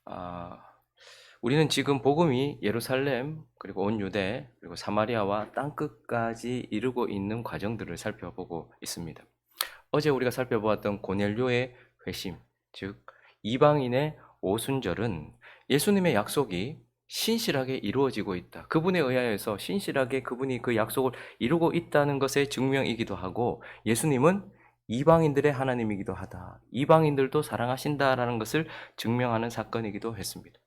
아, 우리는 지금 복음이 예루살렘 그리고 온 유대 그리고 사마리아와 땅끝까지 이루고 있는 과정들을 살펴보고 있습니다. 어제 우리가 살펴보았던 고넬료의 회심, 즉 이방인의 오순절은 예수님의 약속이 신실하게 이루어지고 있다. 그분에 의하여서 신실하게 그분이 그 약속을 이루고 있다는 것의 증명이기도 하고, 예수님은 이방인들의 하나님이기도 하다. 이방인들도 사랑하신다라는 것을 증명하는 사건이기도 했습니다.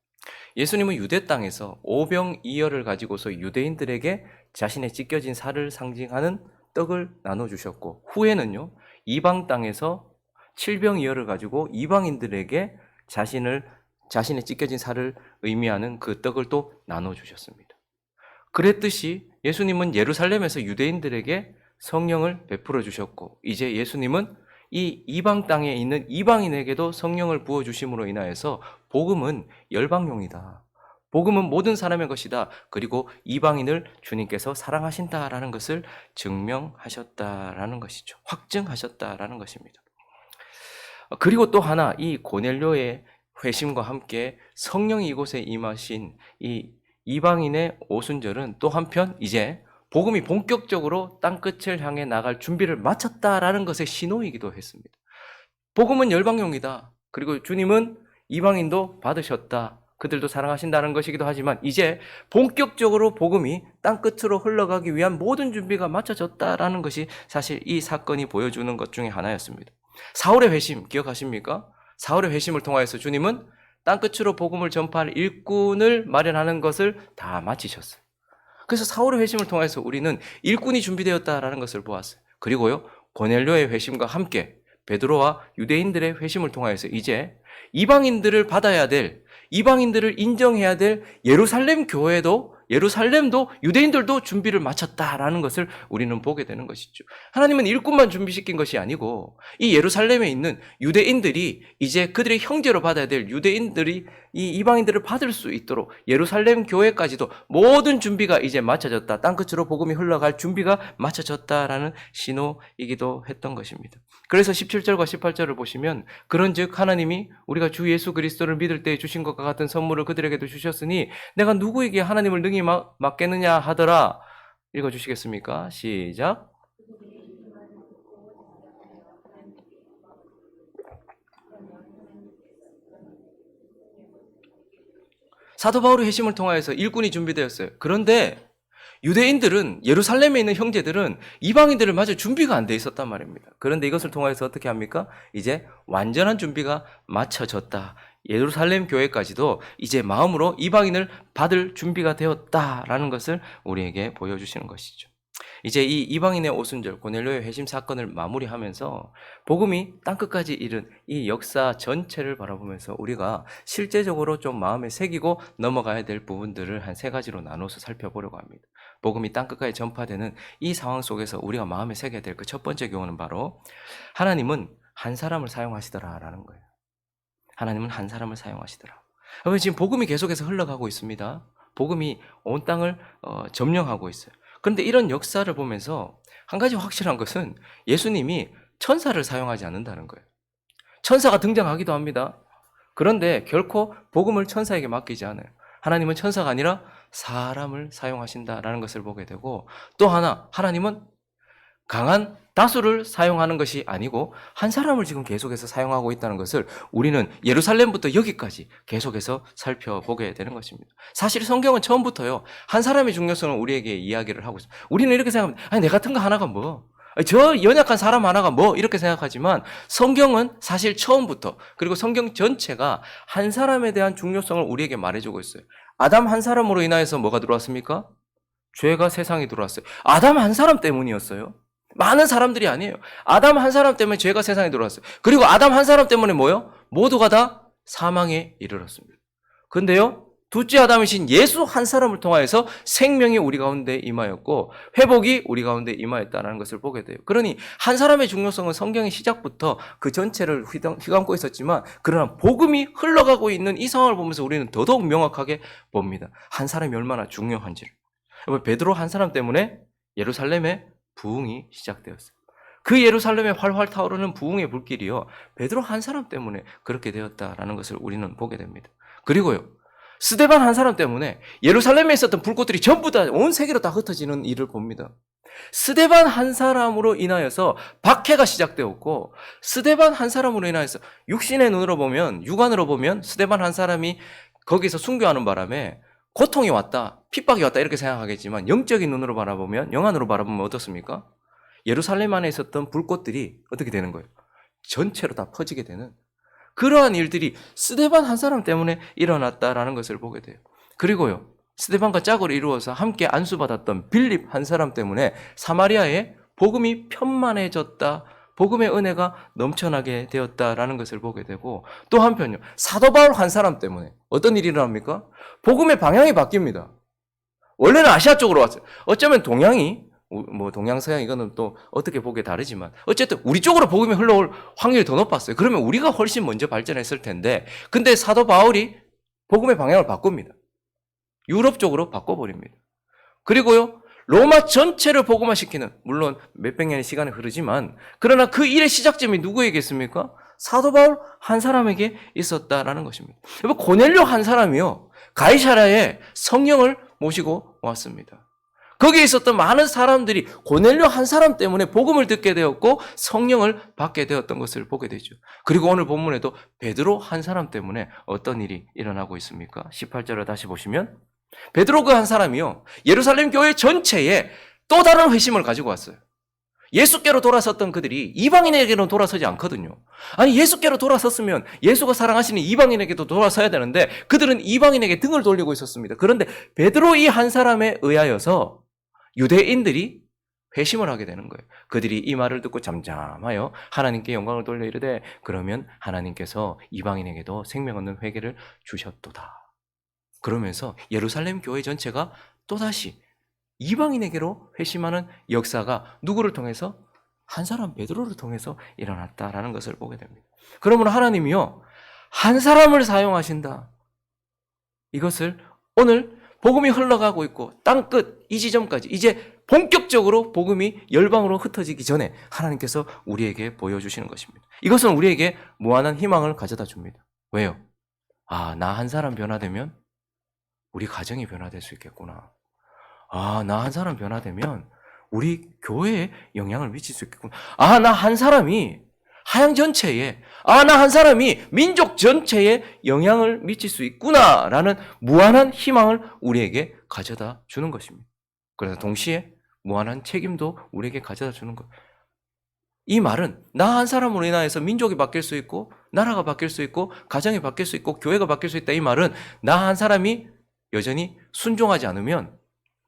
예수님은 유대 땅에서 오병이어를 가지고서 유대인들에게 자신의 찢겨진 살을 상징하는 떡을 나눠주셨고, 후에는요 이방 땅에서 칠병이어를 가지고 이방인들에게 자신의 찢겨진 살을 의미하는 그 떡을 또 나눠주셨습니다. 그랬듯이 예수님은 예루살렘에서 유대인들에게 성령을 베풀어 주셨고, 이제 예수님은 이 이방 땅에 있는 이방인에게도 성령을 부어 주심으로 인하여서 복음은 열방용이다. 복음은 모든 사람의 것이다. 그리고 이방인을 주님께서 사랑하신다라는 것을 증명하셨다라는 것이죠. 확증하셨다라는 것입니다. 그리고 또 하나, 이 고넬료의 회심과 함께 성령이 이곳에 임하신 이 이방인의 오순절은 또 한편 이제 복음이 본격적으로 땅끝을 향해 나갈 준비를 마쳤다라는 것의 신호이기도 했습니다. 복음은 열방용이다. 그리고 주님은 이방인도 받으셨다. 그들도 사랑하신다는 것이기도 하지만 이제 본격적으로 복음이 땅끝으로 흘러가기 위한 모든 준비가 마쳐졌다라는 것이 사실 이 사건이 보여주는 것 중에 하나였습니다. 사울의 회심 기억하십니까? 사울의 회심을 통하여서 주님은 땅끝으로 복음을 전파할 일꾼을 마련하는 것을 다 마치셨어요. 그래서 사울의 회심을 통해서 우리는 일꾼이 준비되었다라는 것을 보았어요. 그리고요, 고넬료의 회심과 함께 베드로와 유대인들의 회심을 통하여서 이제 이방인들을 받아야 될, 이방인들을 인정해야 될 예루살렘도 유대인들도 준비를 마쳤다라는 것을 우리는 보게 되는 것이죠. 하나님은 일꾼만 준비시킨 것이 아니고 이 예루살렘에 있는 유대인들이 이제 그들의 형제로 받아야 될 유대인들이 이 이방인들을 받을 수 있도록 예루살렘 교회까지도 모든 준비가 이제 마쳐졌다. 땅끝으로 복음이 흘러갈 준비가 마쳐졌다라는 신호이기도 했던 것입니다. 그래서 17절과 18절을 보시면, 그런즉 하나님이 우리가 주 예수 그리스도를 믿을 때 주신 것과 같은 선물을 그들에게도 주셨으니 내가 누구에게 하나님을 능히 맡겠느냐 하더라. 읽어주시겠습니까? 시작. 사도 바울의 회심을 통하여서 일꾼이 준비되었어요. 그런데 유대인들은, 예루살렘에 있는 형제들은 이방인들을 맞을 준비가 안 돼 있었단 말입니다. 그런데 이것을 통해서 어떻게 합니까? 이제 완전한 준비가 마쳐졌다. 예루살렘 교회까지도 이제 마음으로 이방인을 받을 준비가 되었다라는 것을 우리에게 보여주시는 것이죠. 이제 이 이방인의 오순절, 고넬료의 회심 사건을 마무리하면서 복음이 땅끝까지 이른 이 역사 전체를 바라보면서 우리가 실제적으로 좀 마음에 새기고 넘어가야 될 부분들을 한 3가지로 나눠서 살펴보려고 합니다. 복음이 땅끝까지 전파되는 이 상황 속에서 우리가 마음에 새겨야 될 그 첫 번째 교훈은 바로 하나님은 한 사람을 사용하시더라라는 거예요. 하나님은 한 사람을 사용하시더라. 여러분, 지금 복음이 계속해서 흘러가고 있습니다. 복음이 온 땅을 점령하고 있어요. 그런데 이런 역사를 보면서 한 가지 확실한 것은 예수님이 천사를 사용하지 않는다는 거예요. 천사가 등장하기도 합니다. 그런데 결코 복음을 천사에게 맡기지 않아요. 하나님은 천사가 아니라 사람을 사용하신다라는 것을 보게 되고, 또 하나, 하나님은 강한 다수를 사용하는 것이 아니고 한 사람을 지금 계속해서 사용하고 있다는 것을 우리는 예루살렘부터 여기까지 계속해서 살펴보게 되는 것입니다. 사실 성경은 처음부터요, 한 사람의 중요성을 우리에게 이야기를 하고 있습니다. 우리는 이렇게 생각합니다. 아니, 내 같은 거 하나가 뭐, 저 연약한 사람 하나가 뭐, 이렇게 생각하지만 성경은 사실 처음부터, 그리고 성경 전체가 한 사람에 대한 중요성을 우리에게 말해주고 있어요. 아담 한 사람으로 인하여서 뭐가 들어왔습니까? 죄가 세상에 들어왔어요. 아담 한 사람 때문이었어요. 많은 사람들이 아니에요. 아담 한 사람 때문에 죄가 세상에 들어왔어요. 그리고 아담 한 사람 때문에 뭐요? 모두가 다 사망에 이르렀습니다. 근데요, 둘째 아담이신 예수 한 사람을 통하여서 생명이 우리 가운데 임하였고 회복이 우리 가운데 임하였다는 것을 보게 돼요. 그러니 한 사람의 중요성은 성경의 시작부터 그 전체를 휘감고 있었지만, 그러나 복음이 흘러가고 있는 이 상황을 보면서 우리는 더더욱 명확하게 봅니다. 한 사람이 얼마나 중요한지를. 베드로 한 사람 때문에 예루살렘에 부흥이 시작되었어요. 그 예루살렘에 활활 타오르는 부흥의 불길이요, 베드로 한 사람 때문에 그렇게 되었다라는 것을 우리는 보게 됩니다. 그리고요, 스데반 한 사람 때문에 예루살렘에 있었던 불꽃들이 전부 다 온 세계로 다 흩어지는 일을 봅니다. 스데반 한 사람으로 인하여서 박해가 시작되었고, 스데반 한 사람으로 인하여서 육신의 눈으로 보면, 육안으로 보면 스데반 한 사람이 거기서 순교하는 바람에 고통이 왔다, 핍박이 왔다 이렇게 생각하겠지만, 영적인 눈으로 바라보면, 영안으로 바라보면 어떻습니까? 예루살렘 안에 있었던 불꽃들이 어떻게 되는 거예요? 전체로 다 퍼지게 되는 그러한 일들이 스데반 한 사람 때문에 일어났다라는 것을 보게 돼요. 그리고요, 스데반과 짝을 이루어서 함께 안수받았던 빌립 한 사람 때문에 사마리아에 복음이 편만해졌다, 복음의 은혜가 넘쳐나게 되었다라는 것을 보게 되고, 또 한편요, 사도 바울 한 사람 때문에 어떤 일이 일어납니까? 복음의 방향이 바뀝니다. 원래는 아시아 쪽으로 왔어요. 어쩌면 동양이, 뭐 동양서양 이거는 또 어떻게 보기에 다르지만 어쨌든 우리 쪽으로 복음이 흘러올 확률이 더 높았어요. 그러면 우리가 훨씬 먼저 발전했을 텐데, 근데 사도 바울이 복음의 방향을 바꿉니다. 유럽 쪽으로 바꿔버립니다. 그리고요, 로마 전체를 복음화시키는, 물론 몇백 년의 시간이 흐르지만, 그러나 그 일의 시작점이 누구에게있습니까? 사도 바울 한 사람에게 있었다라는 것입니다. 여러분, 고넬료 한 사람이요, 가이사랴에 성령을 모시고 왔습니다. 거기에 있었던 많은 사람들이 고넬료 한 사람 때문에 복음을 듣게 되었고 성령을 받게 되었던 것을 보게 되죠. 그리고 오늘 본문에도 베드로 한 사람 때문에 어떤 일이 일어나고 있습니까? 18절을 다시 보시면, 베드로 그 한 사람이요, 예루살렘 교회 전체에 또 다른 회심을 가지고 왔어요. 예수께로 돌아섰던 그들이 이방인에게는 돌아서지 않거든요. 아니, 예수께로 돌아섰으면 예수가 사랑하시는 이방인에게도 돌아서야 되는데 그들은 이방인에게 등을 돌리고 있었습니다. 그런데 베드로 이 한 사람에 의하여서 유대인들이 회심을 하게 되는 거예요. 그들이 이 말을 듣고 잠잠하여 하나님께 영광을 돌려 이르되, 그러면 하나님께서 이방인에게도 생명 얻는 회개를 주셨도다. 그러면서 예루살렘 교회 전체가 또다시 이방인에게로 회심하는 역사가 누구를 통해서? 한 사람 베드로를 통해서 일어났다라는 것을 보게 됩니다. 그러므로 하나님이요, 한 사람을 사용하신다. 이것을 오늘 복음이 흘러가고 있고 땅끝 이 지점까지 이제 본격적으로 복음이 열방으로 흩어지기 전에 하나님께서 우리에게 보여주시는 것입니다. 이것은 우리에게 무한한 희망을 가져다 줍니다. 왜요? 아, 나 한 사람 변화되면 우리 가정이 변화될 수 있겠구나. 아, 나 한 사람 변화되면 우리 교회에 영향을 미칠 수 있겠구나. 아, 나 한 사람이 하양 전체에, 아, 나 한 사람이 민족 전체에 영향을 미칠 수 있구나라는 무한한 희망을 우리에게 가져다 주는 것입니다. 그래서 동시에 무한한 책임도 우리에게 가져다 주는 것. 이 말은 나 한 사람으로 인하여서 민족이 바뀔 수 있고 나라가 바뀔 수 있고 가정이 바뀔 수 있고 교회가 바뀔 수 있다. 이 말은 나 한 사람이 여전히 순종하지 않으면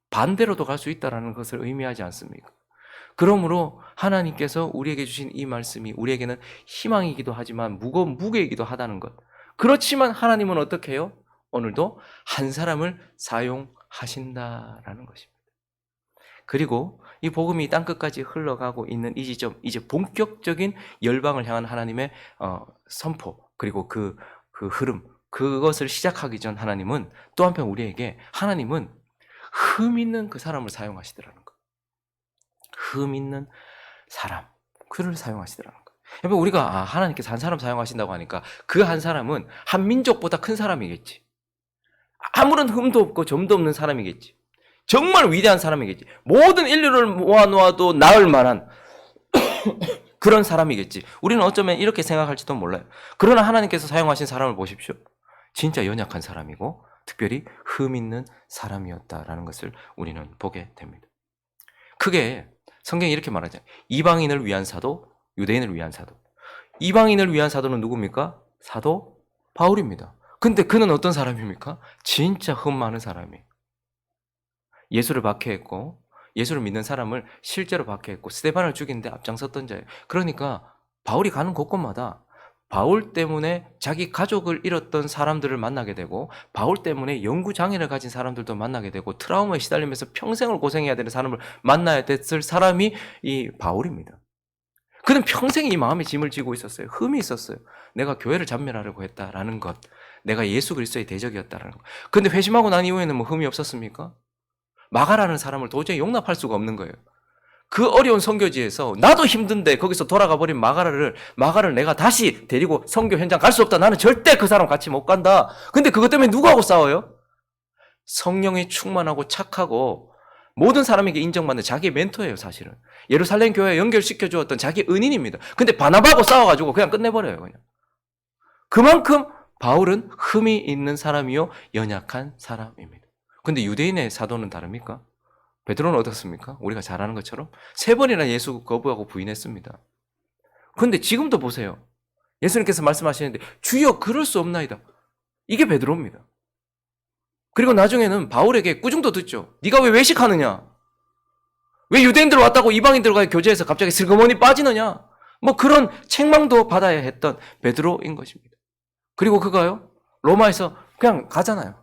반대로도 갈 수 있다는 것을 의미하지 않습니까? 그러므로 하나님께서 우리에게 주신 이 말씀이 우리에게는 희망이기도 하지만 무거운 무게이기도 하다는 것. 그렇지만 하나님은 어떻게 해요? 오늘도 한 사람을 사용하신다라는 것입니다. 그리고 이 복음이 땅끝까지 흘러가고 있는 이 지점, 이제 본격적인 열방을 향한 하나님의 선포, 그리고 그 흐름, 그것을 시작하기 전 하나님은 또 한편 우리에게, 하나님은 흠 있는 그 사람을 사용하시더라는 것. 흠 있는 사람, 그를 사용하시더라는 것. 여러분, 우리가 하나님께서 한 사람 사용하신다고 하니까 그 한 사람은 한 민족보다 큰 사람이겠지. 아무런 흠도 없고 점도 없는 사람이겠지. 정말 위대한 사람이겠지. 모든 인류를 모아놓아도 나을 만한 그런 사람이겠지. 우리는 어쩌면 이렇게 생각할지도 몰라요. 그러나 하나님께서 사용하신 사람을 보십시오. 진짜 연약한 사람이고 특별히 흠 있는 사람이었다라는 것을 우리는 보게 됩니다. 크게 성경이 이렇게 말하잖아요. 이방인을 위한 사도, 유대인을 위한 사도. 이방인을 위한 사도는 누굽니까? 사도 바울입니다. 근데 그는 어떤 사람입니까? 진짜 흠 많은 사람이에요. 예수를 박해했고 예수를 믿는 사람을 실제로 박해했고 스데반을 죽이는데 앞장섰던 자예요. 그러니까 바울이 가는 곳곳마다 바울 때문에 자기 가족을 잃었던 사람들을 만나게 되고 바울 때문에 영구장애를 가진 사람들도 만나게 되고 트라우마에 시달리면서 평생을 고생해야 되는 사람을 만나야 됐을 사람이 이 바울입니다. 그는 평생 이 마음의 짐을 지고 있었어요. 흠이 있었어요. 내가 교회를 잔멸하려고 했다라는 것, 내가 예수 그리스도의 대적이었다라는 것. 그런데 회심하고 난 이후에는 뭐 흠이 없었습니까? 마가라는 사람을 도저히 용납할 수가 없는 거예요. 그 어려운 선교지에서 나도 힘든데 거기서 돌아가 버린 마가를 내가 다시 데리고 선교 현장 갈 수 없다. 나는 절대 그 사람 같이 못 간다. 근데 그것 때문에 누구하고 싸워요? 성령이 충만하고 착하고 모든 사람에게 인정받는 자기의 멘토예요, 사실은. 예루살렘 교회에 연결시켜 주었던 자기 은인입니다. 근데 바나바하고 싸워가지고 그냥 끝내버려요, 그냥. 그만큼 바울은 흠이 있는 사람이요, 연약한 사람입니다. 근데 유대인의 사도는 다릅니까? 베드로는 어떻습니까? 우리가 잘 아는 것처럼 3번이나 예수 거부하고 부인했습니다. 근데 지금도 보세요. 예수님께서 말씀하시는데 주여 그럴 수 없나이다. 이게 베드로입니다. 그리고 나중에는 바울에게 꾸중도 듣죠. 네가 왜 외식하느냐? 왜 유대인들 왔다고 이방인들과의 교제에서 갑자기 슬그머니 빠지느냐? 뭐 그런 책망도 받아야 했던 베드로인 것입니다. 그리고 그가요, 로마에서 그냥 가잖아요.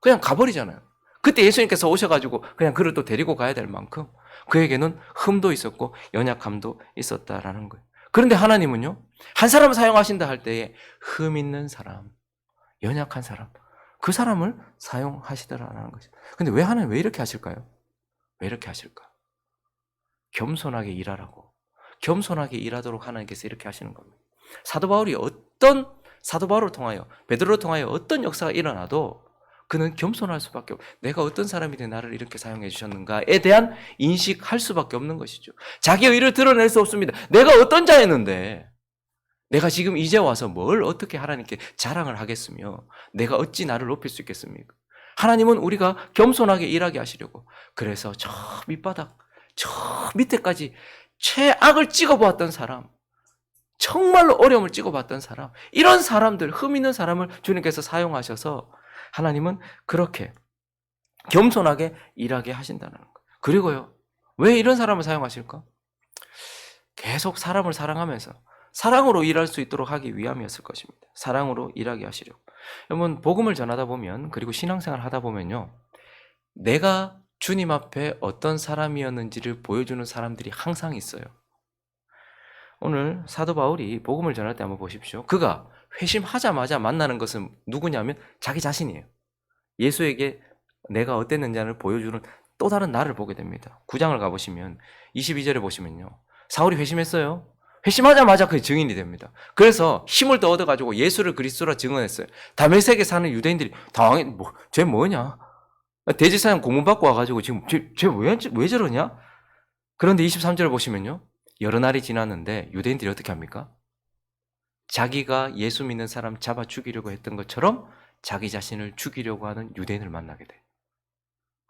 그냥 가버리잖아요. 그때 예수님께서 오셔가지고 그냥 그를 또 데리고 가야 될 만큼 그에게는 흠도 있었고 연약함도 있었다라는 거예요. 그런데 하나님은요, 한 사람을 사용하신다 할 때에 흠 있는 사람, 연약한 사람, 그 사람을 사용하시더라라는 거죠. 근데 왜 하나님 왜 이렇게 하실까요? 왜 이렇게 하실까? 겸손하게 일하라고. 겸손하게 일하도록 하나님께서 이렇게 하시는 겁니다. 사도 바울을 통하여, 베드로를 통하여 어떤 역사가 일어나도 그는 겸손할 수밖에 없고, 내가 어떤 사람이든 나를 이렇게 사용해 주셨는가에 대한 인식할 수밖에 없는 것이죠. 자기 의를 드러낼 수 없습니다. 내가 어떤 자였는데, 내가 지금 이제 와서 뭘 어떻게 하나님께 자랑을 하겠으며 내가 어찌 나를 높일 수 있겠습니까? 하나님은 우리가 겸손하게 일하게 하시려고, 그래서 저 밑바닥, 저 밑에까지 최악을 찍어보았던 사람, 정말로 어려움을 찍어봤던 사람, 이런 사람들, 흠 있는 사람을 주님께서 사용하셔서 하나님은 그렇게 겸손하게 일하게 하신다는 거예요. 그리고요, 왜 이런 사람을 사용하실까? 계속 사람을 사랑하면서 사랑으로 일할 수 있도록 하기 위함이었을 것입니다. 사랑으로 일하게 하시려고. 여러분, 복음을 전하다 보면, 그리고 신앙생활 하다 보면요, 내가 주님 앞에 어떤 사람이었는지를 보여주는 사람들이 항상 있어요. 오늘 사도 바울이 복음을 전할 때 한번 보십시오. 그가 회심하자마자 만나는 것은 누구냐면 자기 자신이에요. 예수에게 내가 어땠는지를 보여주는 또 다른 나를 보게 됩니다. 9장을 가보시면 22절에 보시면요, 사울이 회심했어요. 회심하자마자 그 증인이 됩니다. 그래서 힘을 더 얻어가지고 예수를 그리스도라 증언했어요. 다메섹에 사는 유대인들이 당황해, 쟤 뭐냐? 대제사장 고문받고 와가지고 지금 쟤 왜 저러냐? 그런데 23절을 보시면요, 여러 날이 지났는데 유대인들이 어떻게 합니까? 자기가 예수 믿는 사람 잡아 죽이려고 했던 것처럼 자기 자신을 죽이려고 하는 유대인을 만나게 돼.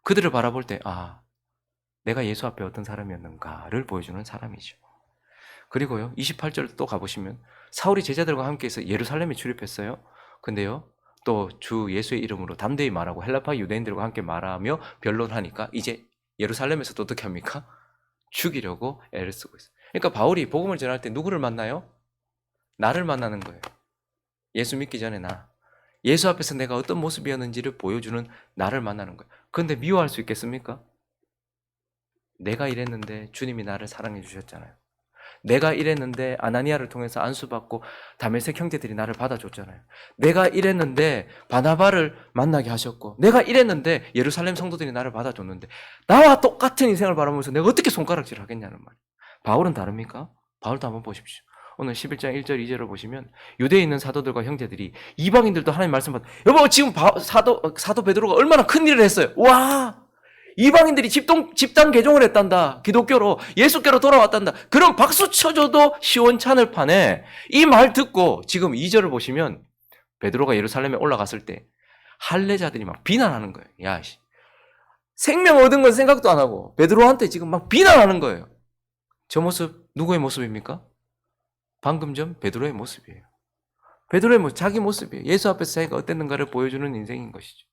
그들을 바라볼 때, 아, 내가 예수 앞에 어떤 사람이었는가를 보여주는 사람이죠. 그리고요, 28절 또 가보시면 사울이 제자들과 함께해서 예루살렘에 출입했어요. 근데요, 또 주 예수의 이름으로 담대히 말하고 헬라파 유대인들과 함께 말하며 변론하니까 이제 예루살렘에서도 어떻게 합니까? 죽이려고 애를 쓰고 있어요. 그러니까 바울이 복음을 전할 때 누구를 만나요? 나를 만나는 거예요. 예수 믿기 전에 나. 예수 앞에서 내가 어떤 모습이었는지를 보여주는 나를 만나는 거예요. 그런데 미워할 수 있겠습니까? 내가 이랬는데 주님이 나를 사랑해 주셨잖아요. 내가 이랬는데 아나니아를 통해서 안수받고 다메섹 형제들이 나를 받아줬잖아요. 내가 이랬는데 바나바를 만나게 하셨고, 내가 이랬는데 예루살렘 성도들이 나를 받아줬는데, 나와 똑같은 인생을 바라보면서 내가 어떻게 손가락질 하겠냐는 말이에요. 바울은 다릅니까? 바울도 한번 보십시오. 오늘 11장 1절 2절을 보시면 유대에 있는 사도들과 형제들이, 이방인들도 하나님 말씀 받고, 여보 지금 사도 베드로가 얼마나 큰 일을 했어요. 와, 이방인들이 집단 개종을 했단다. 기독교로, 예수께로 돌아왔단다. 그럼 박수 쳐줘도 시원찮을 판에 이 말 듣고 지금 2절을 보시면 베드로가 예루살렘에 올라갔을 때 할례자들이 막 비난하는 거예요. 야, 생명 얻은 건 생각도 안 하고 베드로한테 지금 막 비난하는 거예요. 저 모습 누구의 모습입니까? 방금 전 베드로의 모습이에요. 베드로의 모습, 자기 모습이에요. 예수 앞에서 자기가 어땠는가를 보여주는 인생인 것이죠.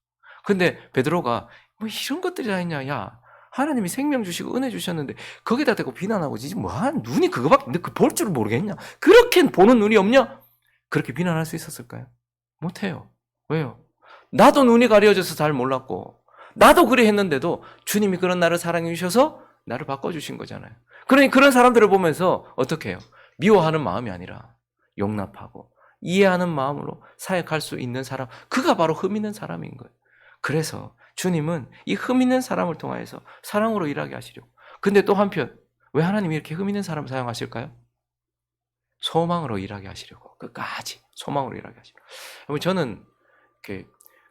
근데 베드로가 뭐 이런 것들이 다 있냐? 야, 하나님이 생명 주시고 은혜 주셨는데 거기다 대고 비난하고 지금 뭐한 눈이 그거밖에 볼 줄 모르겠냐? 그렇게 보는 눈이 없냐? 그렇게 비난할 수 있었을까요? 못해요. 왜요? 나도 눈이 가려져서 잘 몰랐고 나도 그래 했는데도 주님이 그런 나를 사랑해 주셔서 나를 바꿔주신 거잖아요. 그러니 그런 사람들을 보면서 어떻게 해요? 미워하는 마음이 아니라 용납하고 이해하는 마음으로 사역할 수 있는 사람, 그가 바로 흠 있는 사람인 거예요. 그래서 주님은 이 흠 있는 사람을 통하여서 사랑으로 일하게 하시려고. 근데 또 한편 왜 하나님이 이렇게 흠 있는 사람을 사용하실까요? 소망으로 일하게 하시려고. 끝까지 소망으로 일하게 하시려고. 여러분 저는 이렇게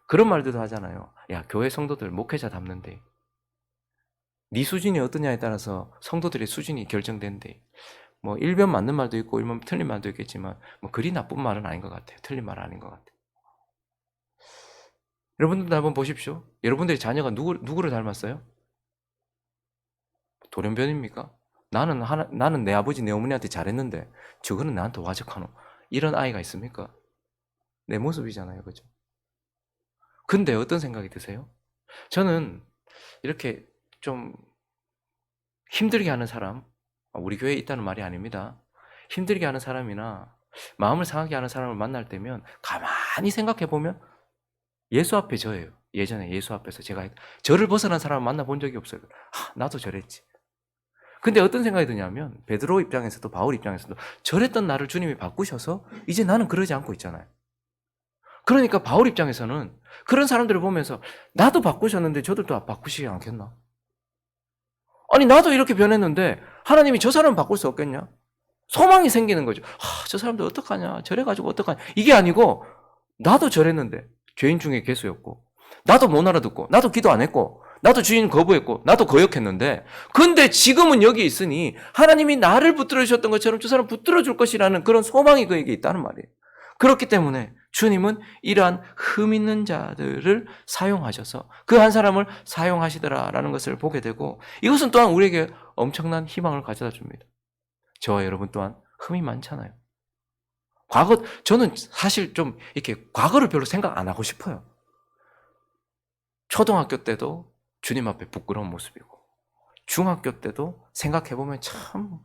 그런 말들도 하잖아요. 야, 교회 성도들 목회자 담는데 네 수준이 어떠냐에 따라서 성도들의 수준이 결정된대. 뭐 일변 맞는 말도 있고 일변 틀린 말도 있겠지만 뭐 그리 나쁜 말은 아닌 것 같아요. 틀린 말은 아닌 것 같아요. 여러분들도 한번 보십시오. 여러분들의 자녀가 누구를 닮았어요? 돌연변입니까? 나는 내 아버지 내 어머니한테 잘했는데 저거는 나한테 와적하노. 이런 아이가 있습니까? 내 모습이잖아요. 그죠? 근데 어떤 생각이 드세요? 저는 이렇게 좀 힘들게 하는 사람, 우리 교회에 있다는 말이 아닙니다. 힘들게 하는 사람이나 마음을 상하게 하는 사람을 만날 때면 가만히 생각해 보면 예수 앞에 저예요. 예전에 예수 앞에서 제가 저를 벗어난 사람을 만나본 적이 없어요. 나도 저랬지. 근데 어떤 생각이 드냐면 베드로 입장에서도 바울 입장에서도 저랬던 나를 주님이 바꾸셔서 이제 나는 그러지 않고 있잖아요. 그러니까 바울 입장에서는 그런 사람들을 보면서 나도 바꾸셨는데 저들도 바꾸시지 않겠나? 아니 나도 이렇게 변했는데 하나님이 저 사람을 바꿀 수 없겠냐? 소망이 생기는 거죠. 저 사람들 어떡하냐? 저래가지고 어떡하냐? 이게 아니고 나도 저랬는데 죄인 중에 괴수였고 나도 못 알아듣고 나도 기도 안 했고 나도 주인 거부했고 나도 거역했는데 근데 지금은 여기 있으니 하나님이 나를 붙들어 주셨던 것처럼 저 사람 붙들어 줄 것이라는 그런 소망이 그에게 있다는 말이에요. 그렇기 때문에 주님은 이러한 흠 있는 자들을 사용하셔서 그 한 사람을 사용하시더라라는 것을 보게 되고 이것은 또한 우리에게 엄청난 희망을 가져다 줍니다. 저와 여러분 또한 흠이 많잖아요. 저는 사실 좀 이렇게 과거를 별로 생각 안 하고 싶어요. 초등학교 때도 주님 앞에 부끄러운 모습이고 중학교 때도 생각해보면 참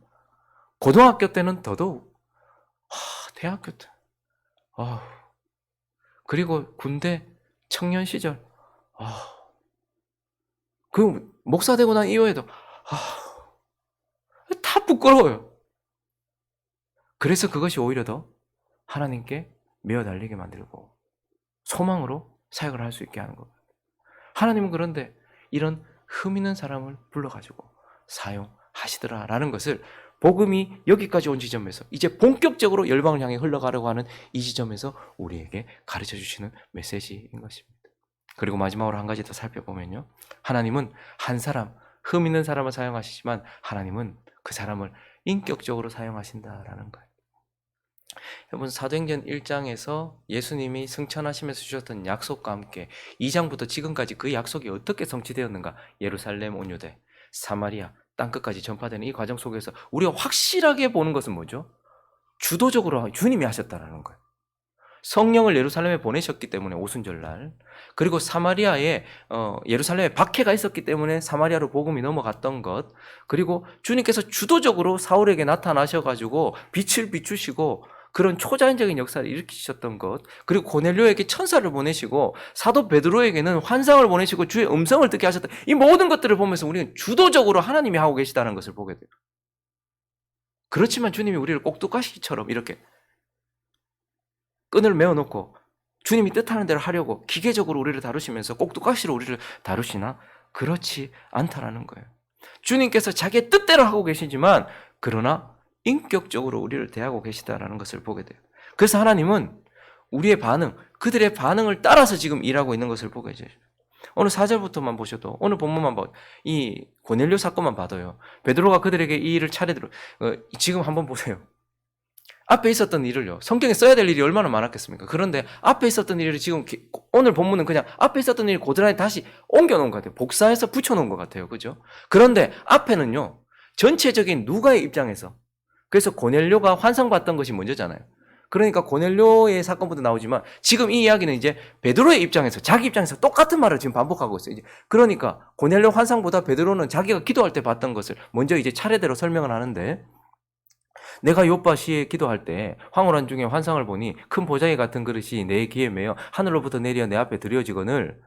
고등학교 때는 더더욱 대학교 때 그리고 군대 청년 시절 그 목사 되고 난 이후에도 다 부끄러워요. 그래서 그것이 오히려 더 하나님께 메어 달리게 만들고 소망으로 사역을 할 수 있게 하는 겁니다. 하나님은 그런데 이런 흠 있는 사람을 불러가지고 사용하시더라라는 것을 복음이 여기까지 온 지점에서 이제 본격적으로 열방을 향해 흘러가려고 하는 이 지점에서 우리에게 가르쳐 주시는 메시지인 것입니다. 그리고 마지막으로 한 가지 더 살펴보면요. 하나님은 한 사람, 흠 있는 사람을 사용하시지만 하나님은 그 사람을 인격적으로 사용하신다라는 거예요. 여러분 사도행전 1장에서 예수님이 승천하시면서 주셨던 약속과 함께 2장부터 지금까지 그 약속이 어떻게 성취되었는가? 예루살렘, 온유대, 사마리아, 땅끝까지 전파되는 이 과정 속에서 우리가 확실하게 보는 것은 뭐죠? 주도적으로 주님이 하셨다라는 거예요. 성령을 예루살렘에 보내셨기 때문에 오순절날, 그리고 사마리아에 예루살렘에 박해가 있었기 때문에 사마리아로 복음이 넘어갔던 것, 그리고 주님께서 주도적으로 사울에게 나타나셔가지고 빛을 비추시고 그런 초자연적인 역사를 일으키셨던 것, 그리고 고넬료에게 천사를 보내시고 사도 베드로에게는 환상을 보내시고 주의 음성을 듣게 하셨던 이 모든 것들을 보면서 우리는 주도적으로 하나님이 하고 계시다는 것을 보게 돼요. 그렇지만 주님이 우리를 꼭두가시처럼 이렇게 끈을 메어놓고 주님이 뜻하는 대로 하려고 기계적으로 우리를 다루시면서 꼭두가시로 우리를 다루시나? 그렇지 않다라는 거예요. 주님께서 자기의 뜻대로 하고 계시지만 그러나 인격적으로 우리를 대하고 계시다라는 것을 보게 돼요. 그래서 하나님은 우리의 반응, 그들의 반응을 따라서 지금 일하고 있는 것을 보게 돼요. 오늘 4절부터만 보셔도 오늘 본문만 봐도 이 고넬료 사건만 봐도요. 베드로가 그들에게 이 일을 차례대로 지금 한번 보세요. 앞에 있었던 일을요. 성경에 써야 될 일이 얼마나 많았겠습니까? 그런데 앞에 있었던 일을 지금 오늘 본문은 그냥 앞에 있었던 일을 고스란히 다시 옮겨놓은 것 같아요. 복사해서 붙여놓은 것 같아요. 그죠? 그런데 앞에는요. 전체적인 누가의 입장에서 그래서 고넬료가 환상봤던 것이 먼저잖아요. 그러니까 고넬료의 사건부터 나오지만 지금 이 이야기는 이제 베드로의 입장에서 자기 입장에서 똑같은 말을 지금 반복하고 있어요. 이제 그러니까 고넬료 환상보다 베드로는 자기가 기도할 때 봤던 것을 먼저 이제 차례대로 설명을 하는데 내가 요빠 시에 기도할 때 황홀한 중에 환상을 보니 큰 보자기 같은 그릇이 내 귀에 매여 하늘로부터 내려 내 앞에 드려지거늘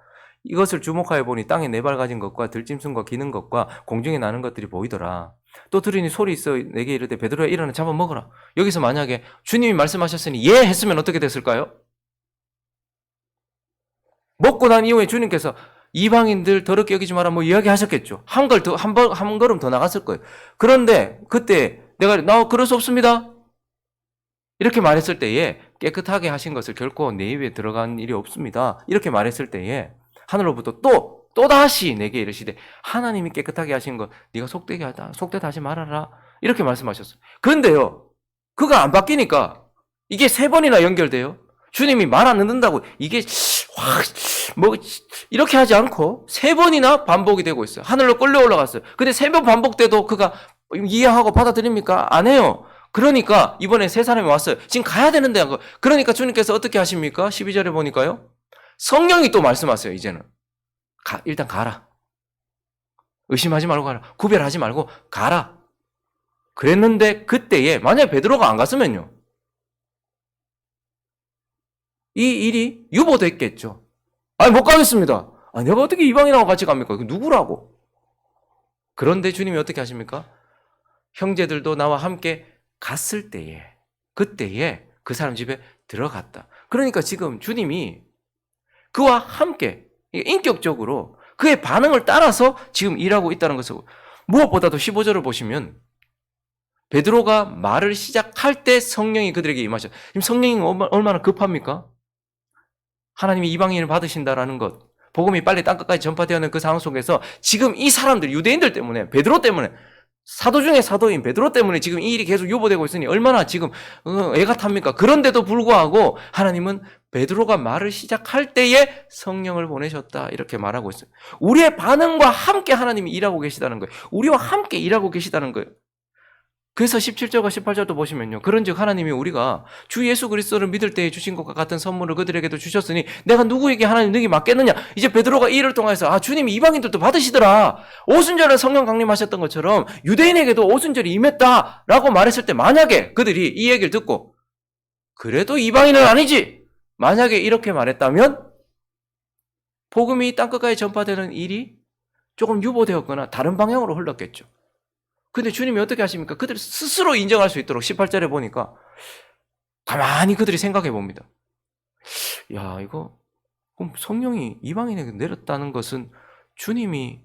이것을 주목하여 보니 땅에 네 발 가진 것과 들짐승과 기는 것과 공중에 나는 것들이 보이더라. 또 들으니 소리 있어 내게 이르되 베드로야 일어나 잡아먹어라. 여기서 만약에 주님이 말씀하셨으니 예 했으면 어떻게 됐을까요? 먹고 난 이후에 주님께서 이방인들 더럽게 여기지 마라 뭐 이야기하셨겠죠. 한 걸음 더 나갔을 거예요. 그런데 그때 나 그럴 수 없습니다. 이렇게 말했을 때에 깨끗하게 하신 것을 결코 내 입에 들어간 일이 없습니다. 이렇게 말했을 때에 하늘로부터 또다시 내게 이르시되 하나님이 깨끗하게 하신 것 네가 속되게 하지 말아라. 이렇게 말씀하셨어요. 그런데요. 그거 안 바뀌니까 이게 3번이나 연결돼요. 주님이 말 안 듣는다고 이게 뭐 이렇게 하지 않고 3번이나 반복이 되고 있어요. 하늘로 끌려 올라갔어요. 근데 3번 반복돼도 그가 이해하고 받아들입니까? 안 해요. 그러니까 이번에 3사람이 왔어요. 지금 가야 되는데 그러니까 주님께서 어떻게 하십니까? 12절에 보니까요. 성령이 또 말씀하세요. 이제는 일단 가라. 의심하지 말고 가라. 구별하지 말고 가라. 그랬는데 그때에 만약에 베드로가 안 갔으면요. 이 일이 유보됐겠죠. 아니 못 가겠습니다. 내가 어떻게 이방인하고 같이 갑니까? 누구라고? 그런데 주님이 어떻게 하십니까? 형제들도 나와 함께 갔을 때에 그때에 그 사람 집에 들어갔다. 그러니까 지금 주님이 그와 함께 인격적으로 그의 반응을 따라서 지금 일하고 있다는 것을 무엇보다도 15절을 보시면 베드로가 말을 시작할 때 성령이 그들에게 임하셔. 지금 성령이 얼마나 급합니까? 하나님이 이방인을 받으신다라는 것, 복음이 빨리 땅끝까지 전파되어는 그 상황 속에서 지금 이 사람들, 유대인들 때문에, 베드로 때문에, 사도 중에 사도인 베드로 때문에 지금 이 일이 계속 유보되고 있으니 얼마나 지금 애가 탑니까? 그런데도 불구하고 하나님은 베드로가 말을 시작할 때에 성령을 보내셨다 이렇게 말하고 있어요. 우리의 반응과 함께 하나님이 일하고 계시다는 거예요. 우리와 함께 일하고 계시다는 거예요. 그래서 17절과 18절도 보시면요. 그런즉 하나님이 우리가 주 예수 그리스도를 믿을 때에 주신 것과 같은 선물을 그들에게도 주셨으니 내가 누구에게 하나님 능히 맡겠느냐. 이제 베드로가 이 일을 통해서 주님이 이방인들도 받으시더라. 오순절에 성령 강림하셨던 것처럼 유대인에게도 오순절이 임했다라고 말했을 때 만약에 그들이 이 얘기를 듣고 그래도 이방인은 아니지. 만약에 이렇게 말했다면 복음이 땅끝까지 전파되는 일이 조금 유보되었거나 다른 방향으로 흘렀겠죠. 근데 주님이 어떻게 하십니까? 그들 스스로 인정할 수 있도록 18절에 보니까 가만히 그들이 생각해 봅니다. 야, 이거 그럼 성령이 이방인에게 내렸다는 것은 주님이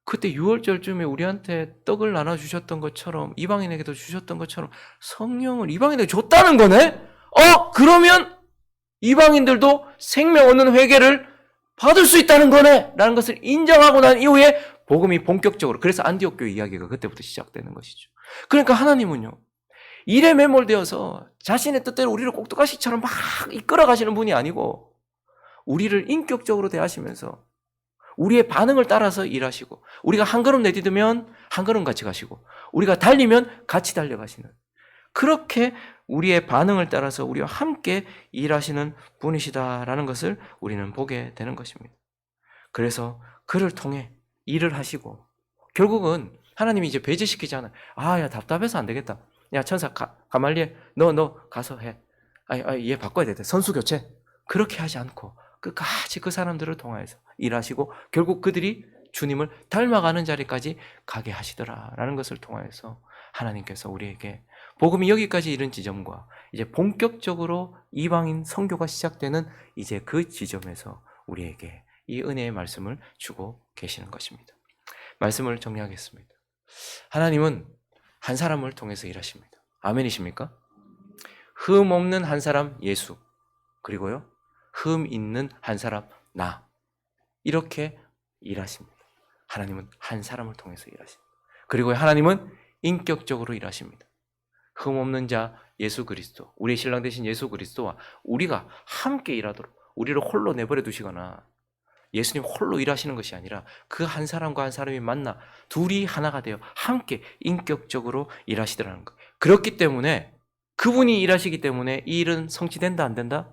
그때 6월절쯤에 우리한테 떡을 나눠주셨던 것처럼 이방인에게도 주셨던 것처럼 성령을 이방인에게 줬다는 거네? 그러면 이방인들도 생명 얻는 회개를 받을 수 있다는 거네? 라는 것을 인정하고 난 이후에 복음이 본격적으로, 그래서 안디옥 교회 이야기가 그때부터 시작되는 것이죠. 그러니까 하나님은요, 일에 매몰되어서 자신의 뜻대로 우리를 꼭두가시처럼 막 이끌어 가시는 분이 아니고 우리를 인격적으로 대하시면서 우리의 반응을 따라서 일하시고 우리가 한 걸음 내디디면 한 걸음 같이 가시고 우리가 달리면 같이 달려가시는, 그렇게 우리의 반응을 따라서 우리와 함께 일하시는 분이시다라는 것을 우리는 보게 되는 것입니다. 그래서 그를 통해 일을 하시고 결국은 하나님이 이제 배제시키잖아요. 야 답답해서 안 되겠다. 야 천사 가말리엘 너 가서 해. 얘 바꿔야 돼. 선수 교체. 그렇게 하지 않고 끝까지 그 사람들을 통해서 일하시고 결국 그들이 주님을 닮아가는 자리까지 가게 하시더라라는 것을 통해서 하나님께서 우리에게 복음이 여기까지 이른 지점과 이제 본격적으로 이방인 선교가 시작되는 이제 그 지점에서 우리에게 이 은혜의 말씀을 주고 계시는 것입니다. 말씀을 정리하겠습니다. 하나님은 한 사람을 통해서 일하십니다. 아멘이십니까? 흠 없는 한 사람 예수, 그리고요 흠 있는 한 사람 나, 이렇게 일하십니다. 하나님은 한 사람을 통해서 일하십니다. 그리고 하나님은 인격적으로 일하십니다. 흠 없는 자 예수 그리스도, 우리의 신랑 되신 예수 그리스도와 우리가 함께 일하도록 우리를 홀로 내버려 두시거나 예수님 홀로 일하시는 것이 아니라 그 한 사람과 한 사람이 만나 둘이 하나가 되어 함께 인격적으로 일하시더라는 것. 그렇기 때문에 그분이 일하시기 때문에 이 일은 성취된다 안 된다?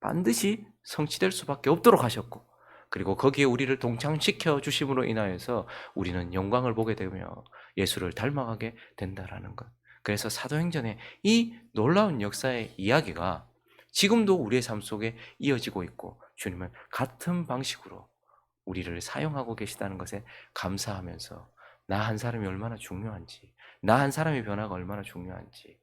반드시 성취될 수밖에 없도록 하셨고, 그리고 거기에 우리를 동참시켜 주심으로 인하여서 우리는 영광을 보게 되며 예수를 닮아가게 된다라는 것. 그래서 사도행전의 이 놀라운 역사의 이야기가 지금도 우리의 삶 속에 이어지고 있고 주님은 같은 방식으로 우리를 사용하고 계시다는 것에 감사하면서 나 한 사람이 얼마나 중요한지, 나 한 사람의 변화가 얼마나 중요한지,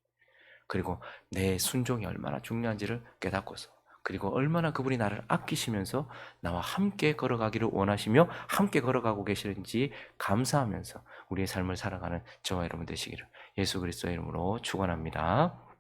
그리고 내 순종이 얼마나 중요한지를 깨닫고서 그리고 얼마나 그분이 나를 아끼시면서 나와 함께 걸어가기를 원하시며 함께 걸어가고 계시는지 감사하면서 우리의 삶을 살아가는 저와 여러분 되시기를 예수 그리스도의 이름으로 축원합니다.